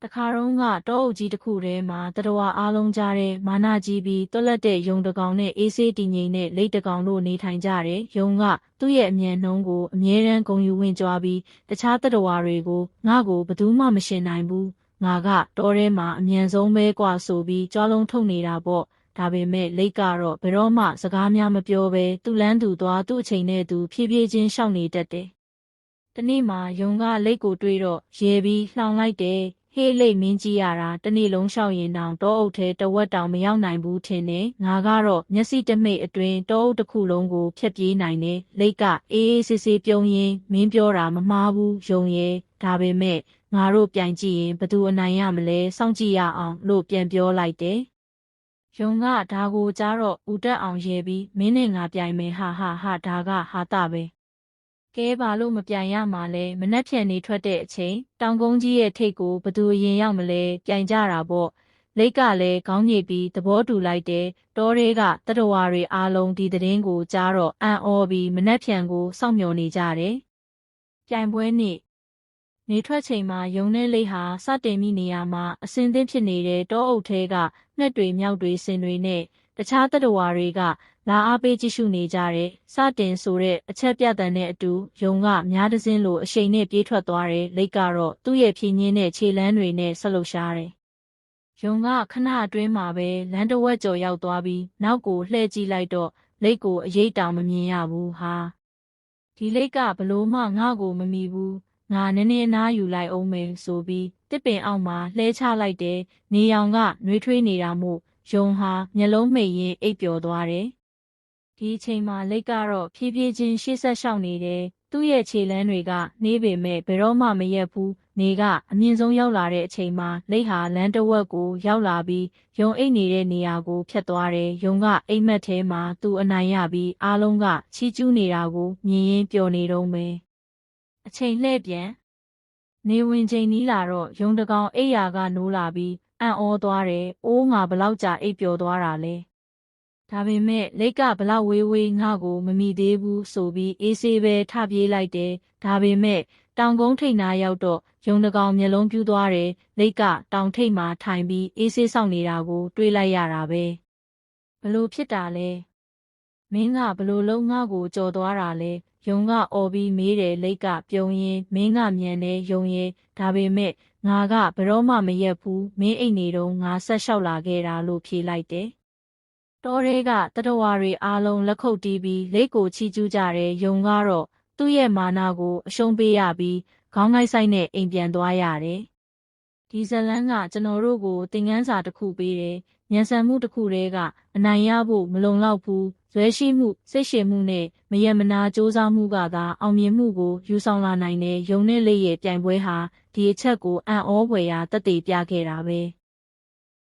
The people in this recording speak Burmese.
တခါတုန်းကတောအုပ်ကြီးတစ်ခုထဲမှာတတဝါအားလုံးကြားတဲ့မာနကြီးပြီးတွက်လက်တဲ့ယုံတစ်ကောင်နဲ့အေးဆေးတည်ငြိမ်တဲ့လိတ်တစ်ကောင်တို့နေထိုင်ကြတယ်။ယုံကသူ့ရဲ့အမြန်နှုံးကိုအမြဲတမ်းဂုဏ်ယူဝင့်ကြွားပြီးတခြားတတဝါတွေကိုငါ့ကိုဘယ်သူမှမရှင်နိုင်ဘူး။ငါကတောထဲမှာအမြန်ဆုံးပဲကွာဆိုပြီးကြွားလုံးထုတ်နေတာပေါ့။ဒါပေမဲ့လိတ်ကတော့ဘယ်တော့မှစကားများမပြောဘဲသူ့လန်းသူသွားသူ့အချိန်နဲ့သူဖြည်းဖြည်းချင်းရှောက်နေတတ်တယ်။တနေ့မှာယုံကလိတ်ကိုတွေးတော့ရဲပြီးလှောင်လိုက်တယ်။ဟေးလိတ်မင်းကြီးရတာတနေ့လုံးရှောက်ရင်တောင်တောအုပ်ထဲတဝက်တောင်မရောက်နိုင်ဘူးထင်တယ်။ငါကတော့မျက်စိတမိတ်အတွင်းတောအုပ်တစ်ခုလုံးကိုဖျက်ပြေးနိုင်တယ်။လိတ်ကအေးအေးဆေးဆေးပြုံးရင်းမင်းပြောတာမမှားဘူးယုံရဲ့ဒါပေမဲ့ငါတို့ပြိုင်ကြည့်ရင်ဘသူအနိုင်ရမလဲစောင့်ကြည့်ရအောင်လို့ပြန်ပြောလိုက်တယ်။ယုံကဒါကိုကြားတော့ဦးတက်အောင်ရဲပြီးမင်းနဲ့ငါပြိုင်မယ်ဟာဒါကဟာတာပဲကဲဘာလို့မပြိုင်ရမှာလဲမနှက်ဖြန်နေထွက်တဲ့အချိန်တောင်ကုန်းကြီးရဲ့ထိပ်ကိုဘသူအရင်ရောက်မလဲပြိုင်ကြတာပေါ့လိတ်ကလည်းခေါင်းညိတ်ပြီးသဘောတူလိုက်တယ်တောတွေကတတဝါတွေအားလုံးဒီသတင်းကိုကြားတော့အံ့ဩပြီးမနှက်ဖြန်ကိုစောင့်မျှော်နေကြတယ်ပြိုင်ပွဲနေ့နေထွက်ချိန်မှာယုံနဲ့လိတ်ဟာစတင်မိနေရမှာအစင်းသင်းဖြစ်နေတဲ့တောအုပ်ထဲကငှက်တွေမြောက်တွေစင်တွေနဲ့တခြားတတဝါတွေကလာအားပေးကြည့်ရှုနေကြတယ်စတင်ဆိုတဲ့အချက်ပြတဲ့နဲ့အတူယုံကများတစင်းလိုအရှိန်နဲ့ပြေးထွက်သွားတယ်လိတ်ကတော့သူ့ရဲ့ဖြင်းညင်းတဲ့ခြေလမ်းတွေနဲ့ဆက်လှုပ်ရှားတယ်ယုံကခဏအတွင်းမှာပဲလမ်းတစ်ဝက်ကျော်ရောက်သွားပြီးနောက်ကိုလှည့်ကြည့်လိုက်တော့လိတ်ကိုအရေးတောင်မမြင်ရဘူးဟာဒီလိတ်ကဘလို့မှငါ့ကိုမမီဘူးငါနည်းနည်းအနားယူလိုက်အောင်မယ်ဆိုပြီးတစ်ပင်အောက်မှာလှဲချလိုက်တယ်နေရောင်ကနှွေးထွေးနေတာမို့ယုံဟာမျက်လုံးမှိတ်ရင်းအိပ်ပျော်သွားတယ်ဒီအချိန်မှာလိတ်ကတော့ဖြည်းဖြည်းချင်းရှေ့ဆက်လျှောက်နေတယ်သူ့ရဲ့ခြေလမ်းတွေကနှေးပေမဲ့ဘယ်တော့မှမရက်ဘူးနေကအမြင့်ဆုံးရောက်လာတဲ့အချိန်မှာလိတ်ဟာလမ်းတစ်ဝက်ကိုရောက်လာပြီးယုံအိတ်နေတဲ့နေရာကိုဖြတ်သွားတယ်ယုံကအိမ်မက်ထဲမှာသူအနိုင်ရပြီးအားလုံးကချီးကျူးနေတာကိုမြင်ရင်းပျော်နေတော့မယ်အချိန်လှည့်ပြန်နေဝင်ချိန်နီးလာတော့ယုံတကောင်အိပ်ယာကနိုးလာပြီးအံ့ဩသွားတယ်။အိုးငါဘလောက်ကြာအိပ်ပျော်သွားတာလဲ။ဒါပေမဲ့လိတ်ကဘလောက်ဝေးငါ့ကိုမမိသေးဘူးဆိုပြီးအေးဆေးပဲထပြေးလိုက်တယ်။ဒါပေမဲ့တောင်ကုန်းထိပ်နားရောက်တော့ယုံတကောင်မျက်လုံးပြူးသွားတယ်။လိတ်ကတောင်ထိပ်မှာထိုင်ပြီးအေးဆေးစောင့်နေတာကိုတွေးလိုက်ရတာပဲ။ဘလို့ဖြစ်တာလဲ။မင်းကဘလို့လုံးငါ့ကိုကြော်သွားတာလဲ။ယုံကအော်ပြီးမေးတယ်လိတ်ကပြုံးရင်မင်းကမြန်တယ်ယုံရဲ့ဒါပေမဲ့ငါကဘယ်တော့မှမရက်ဘူးမင်းအိတ်နေတော့ငါဆက်လျှောက်လာခဲ့တာလို့ဖြေလိုက်တယ်တောတွေကတတဝါတွေအားလုံးလက်ခုပ်တီးပြီးလိတ်ကိုချီးကျူးကြတယ်ယုံကတော့သူ့ရဲ့မာနကိုအရှုံးပေးရပြီးခေါင်းငိုက်ဆိုင်နဲ့အိမ်ပြန်သွားရတယ်ဒီဇလန်းကကျွန်တော်တို့ကိုသင်ခန်းစာတစ်ခုပေးတယ်ဉာဏ်ဆန်မှုတစ်ခုတည်းကအနိုင်ရဖို့မလုံလောက်ဘူးဇွဲရှိမှုစိတ်ရှည်မှုနဲ့မယက်မနာစူးစမ်းမှုကသာအောင်မြင်မှုကိုယူဆောင်လာနိုင်တဲ့ယုံနဲ့လိတ်ရဲ့ပြိုင်ပွဲဟာဒီအချက်ကိုအံ့ဩဖွယ်ရာသက်သေပြခဲ့တာပဲ